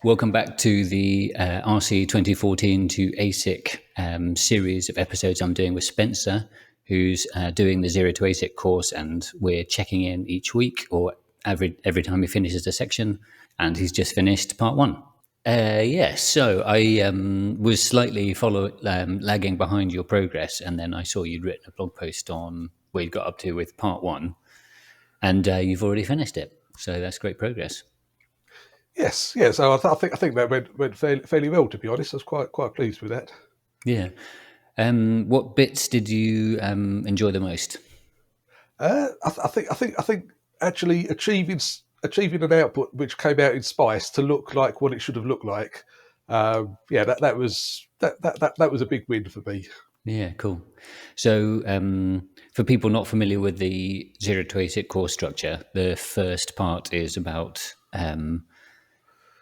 Welcome back to the RC2014 to ASIC series of episodes I'm doing with Spencer, who's doing the Zero to ASIC course, and we're checking in each week or every time he finishes a section, and he's just finished part one. Yes, so I was slightly lagging behind your progress, and then I saw you'd written a blog post on where you got up to with part one, and you've already finished it. So that's great progress. Yes, yeah. So I think that went fairly well. To be honest, I was quite pleased with that. Yeah. What bits did you enjoy the most? I think actually achieving an output which came out in Spice to look like what it should have looked like. Yeah, that was a big win for me. Yeah, cool. So, for people not familiar with the Zero to ASIC course structure, the first part is about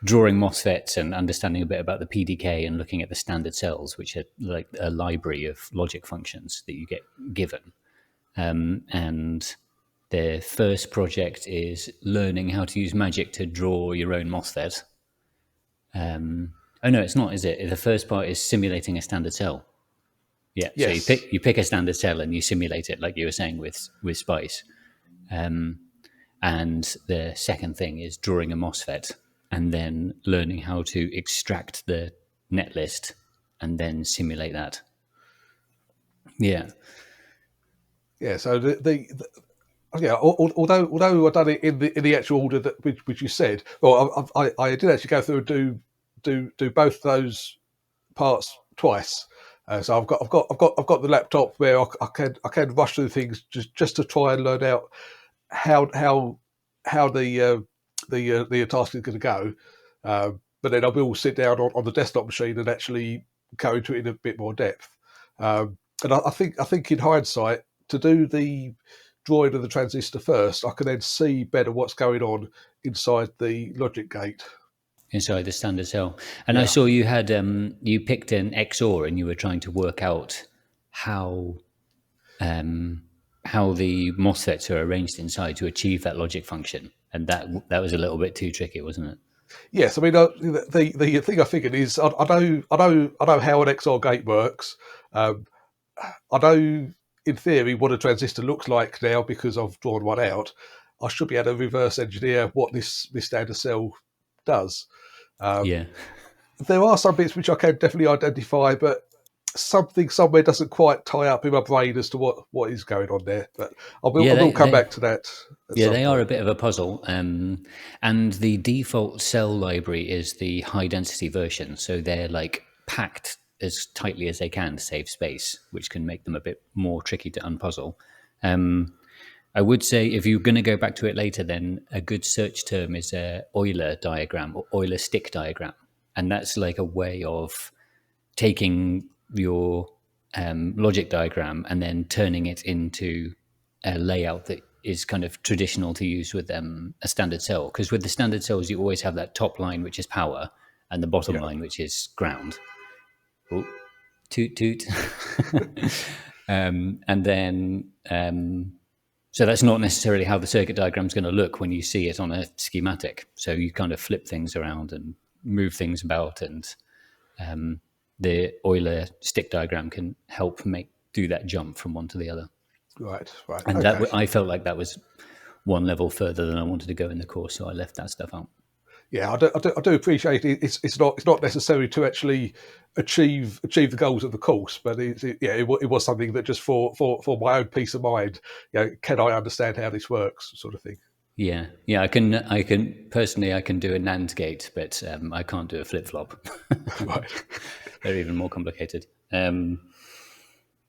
drawing MOSFETs and understanding a bit about the PDK and looking at the standard cells, which are like a library of logic functions that you get given. And the first project is learning how to use magic to draw your own MOSFET. Oh no, it's not, is it? The first part is simulating a standard cell. Yeah, so Yes. you pick a standard cell and you simulate it, like you were saying with Spice. And the second thing is drawing a MOSFET and then learning how to extract the netlist and then simulate that. Yeah. Yeah. So yeah. Although I done it in the actual order that which you said, well, I did actually go through and do both those parts twice. So I've got the laptop where I can rush through things just to try and learn out how the task is going to go. But then I will sit down on the desktop machine and actually go into it in a bit more depth. And I think in hindsight, to do the drawing of the transistor first, I can then see better what's going on inside the logic gate. Inside the standard cell. And I Yeah. saw you had you picked an XOR and you were trying to work out how the MOSFETs are arranged inside to achieve that logic function. And that was a little bit too tricky, wasn't it? Yes, I mean the thing I figured is I know how an XOR gate works. Um, I know in theory what a transistor looks like now because I've drawn one out. I should be able to reverse engineer what this standard cell does. Yeah. There are some bits which I can definitely identify, but something somewhere doesn't quite tie up in my brain as to what is going on there. But Yeah, I will come back to that at some they are a point. bit of a puzzle. And the default cell library is the high density version. So they're like packed as tightly as they can to save space, which can make them a bit more tricky to unpuzzle. I would say if you're going to go back to it later, then a good search term is a Euler diagram or Euler stick diagram. And that's like a way of taking your logic diagram and then turning it into a layout that is kind of traditional to use with a standard cell. Because with the standard cells, you always have that top line, which is power, and the bottom Yeah, line, which is ground. Oh, toot toot. And then, so that's not necessarily how the circuit diagram is going to look when you see it on a schematic. So you kind of flip things around and move things about, and the Euler stick diagram can help do that jump from one to the other. right. And Okay. I felt like that was one level further than I wanted to go in the course, so I left that stuff out. Yeah, I do appreciate it. It's not necessary to actually achieve the goals of the course, but it was something that just for my own peace of mind, can I understand how this works, sort of thing. Yeah, I can personally I can do a NAND gate, but I can't do a flip flop. Right. They're even more complicated.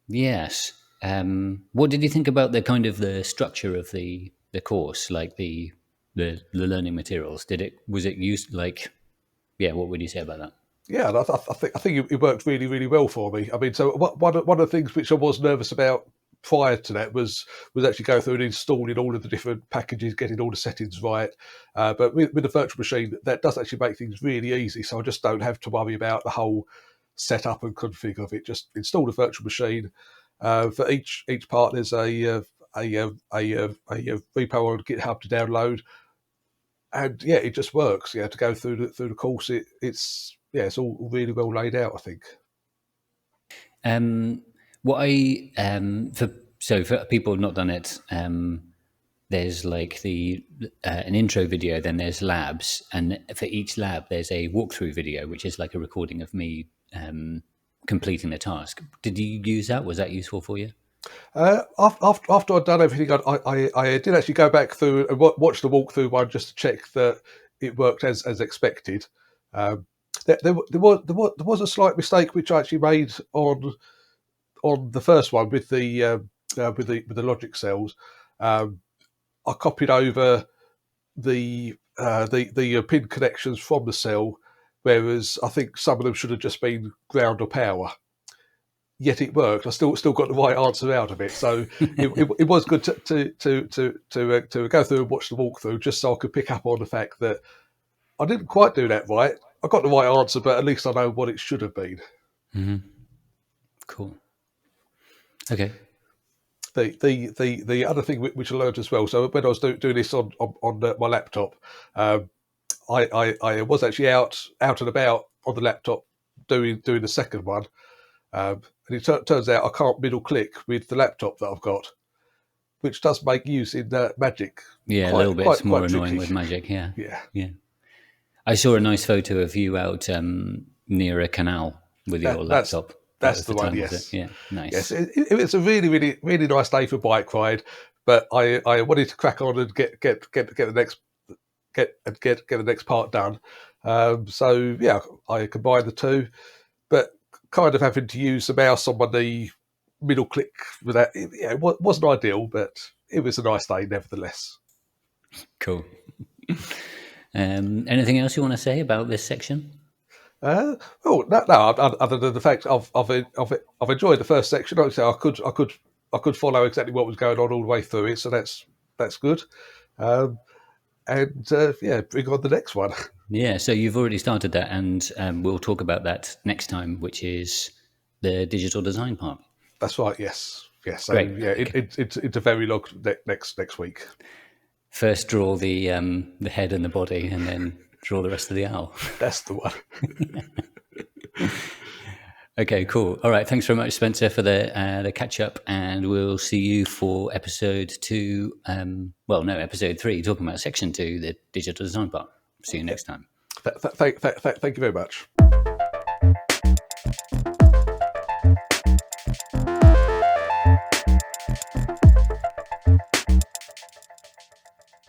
Yes. What did you think about the kind of the structure of the course, like the learning materials? Was it used like? Yeah, what would you say about that? Yeah, and I think it worked really well for me. I mean, so one of the things which I was nervous about prior to that was actually going through and installing all of the different packages, getting all the settings right. But with the virtual machine, that does actually make things really easy. So I just don't have to worry about the whole setup and config of it. Just install the virtual machine. For each part, there's a repo on GitHub to download, and yeah, it just works. Yeah, to go through the course, it's all really well laid out, I think. What I for people who've not done it, there's like the an intro video, then there's labs, and for each lab there's a walkthrough video, which is like a recording of me completing the task. Did you use that? Was that useful for you? After I'd done everything, I did actually go back through and watch the walkthrough one just to check that it worked as expected. There was a slight mistake which I actually made on the first one with the logic cells. I copied over the pin connections from the cell, whereas I think some of them should have just been ground or power. Yet it worked. I still got the right answer out of it. So it was good to go through and watch the walkthrough, just so I could pick up on the fact that I didn't quite do that right. I got the right answer, but at least I know what it should have been. Mm-hmm. Cool. Okay. The other thing which I learned as well. So when I was doing this on my laptop, I was actually out and about on the laptop doing the second one. And it turns out I can't middle click with the laptop that I've got, which does make using Magic a little bit more annoying with Magic. Yeah. I saw a nice photo of you out near a canal with your laptop. That's the one. Yes. Yeah. Nice. Yes. It was a really, really, really nice day for a bike ride, but I wanted to crack on and get the next part done. So yeah, I combined the two, but kind of having to use the mouse on my knee, middle click with that. It wasn't ideal, but it was a nice day nevertheless. Cool. Anything else you want to say about this section? No. Other than the fact I've enjoyed the first section. Like I say, I could follow exactly what was going on all the way through it, so that's good. Bring on the next one. Yeah, so you've already started that, and we'll talk about that next time, which is the digital design part. That's right. Yes. So, great. Yeah, it's a very long next week. First, draw the head and the body, and then draw the rest of the owl. That's the one. Okay, cool. All right, thanks very much, Spencer, for the catch up, and we'll see you for episode 2. Episode 3, talking about section 2, the digital design part. See you next time. Thank you very much.